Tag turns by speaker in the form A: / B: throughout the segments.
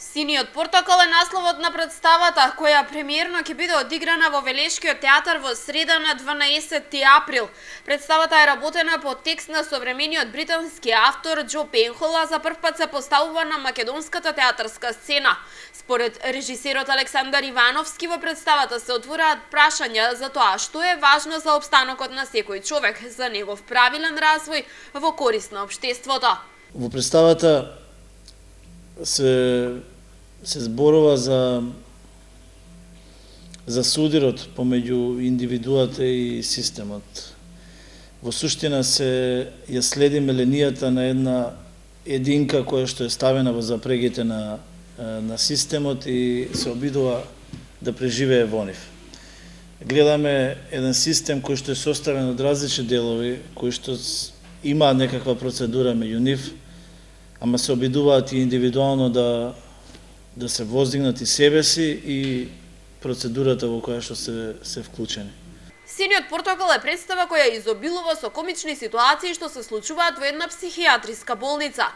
A: Синиот портокал е насловот на представата, која премиерно ќе биде одиграна во Велешкиот театар во среда на 12 април. Представата е работена по текст на современиот британски автор Џо Пенхол, за прв пат се поставува на македонската театарска сцена. Според режисерот Александар Ивановски, во представата се отвораат прашања за тоа што е важно за опстанокот на секој човек, за негов правилен развој во корист на општеството.
B: Во представата се зборува за судирот помеѓу индивидуата и системот. Во суштина ја следиме линијата на една единка која што е ставена во запрегите на системот и се обидува да преживее во нив. Гледаме еден систем кој што е составен од различни делови, кои што има некаква процедура меѓу нив, ама се обидуваат и индивидуално да се воздигнат и себе си и процедурата во која што се вклучени.
A: Синиот портокал е представа која изобилува со комични ситуации што се случуваат во една психијатриска болница.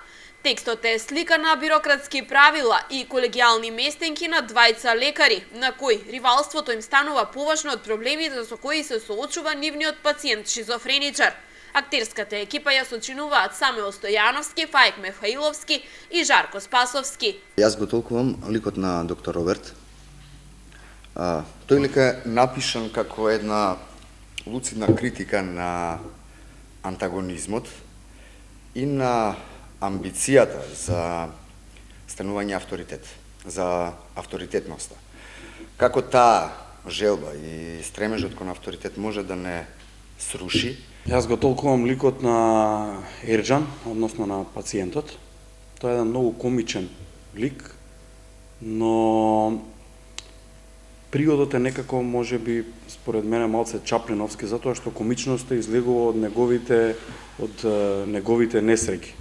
A: Текстот е слика на бирократски правила и колегијални местенки на двајца лекари, на кои ривалството им станува поважно од проблемите со кои се соочува нивниот пациент шизофреничар. Актерската екипа ја сочинуваат Самуел Стојановски, Фајк Михаиловски и Жарко Спасовски.
C: Јас го толкувам ликот на доктор Роберт. Тој лик е напишан како една луцидна критика на антагонизмот и на амбицијата за станување авторитет, за авторитетноста. Како таа желба и стремежот кон авторитет може да не сруши.
D: Јас го толкувам ликот на Ерџан, односно на пациентот. Тоа е еден многу комичен лик, но пригодот е некако, може би, според мене, малце чаплиновски, затоа што комичноста излегува од неговите несреќи.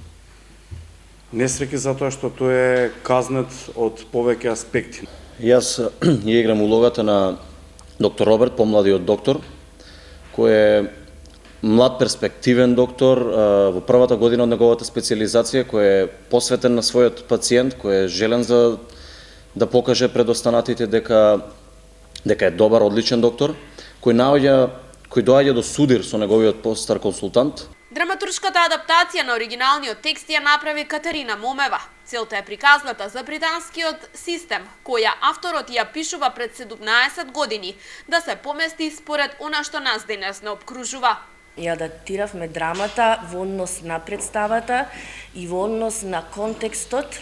D: Несреќи затоа што тој е казнет од повеќе аспекти.
E: Јас ја играм улогата на доктор Роберт, помладиот доктор, кој е млад перспективен доктор во првата година од неговата специализација, кој е посветен на својот пациент, кој е желен за да покаже пред останатите дека е добар, одличен доктор, кој доаѓа до судир со неговиот постар консултант.
A: Драматуршката адаптација на оригиналниот текст ја направи Катерина Момева. Целта е приказната за британскиот систем, која авторот ја пишува пред 17 години, да се помести според она што нас денес не обкружува.
F: Ја адаптиравме драмата во однос на представата и во однос на контекстот,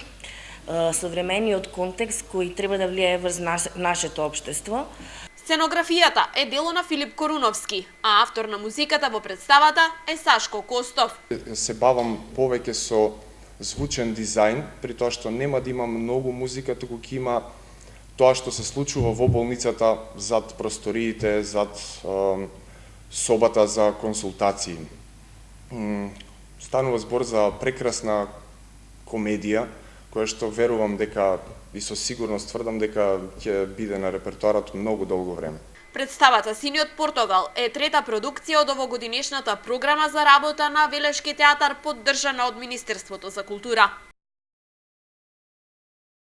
F: современиот контекст кој треба да влијае врз нашето општество.
A: Сценографијата е дело на Филип Коруновски, а автор на музиката во представата е Сашко Костов.
G: Се бавам повеќе со звучен дизајн, при тоа што нема да има многу музика, туку ќе има тоа што се случува во болницата, зад просториите, зад собата за консултации. Станува збор за прекрасна комедија, која што верувам дека и со сигурност тврдам дека ќе биде на репертоарот многу долго време.
A: Представата Синиот портокал е трета продукција од овогодинешната програма за работа на Велешки театар, поддржана од Министерството за култура.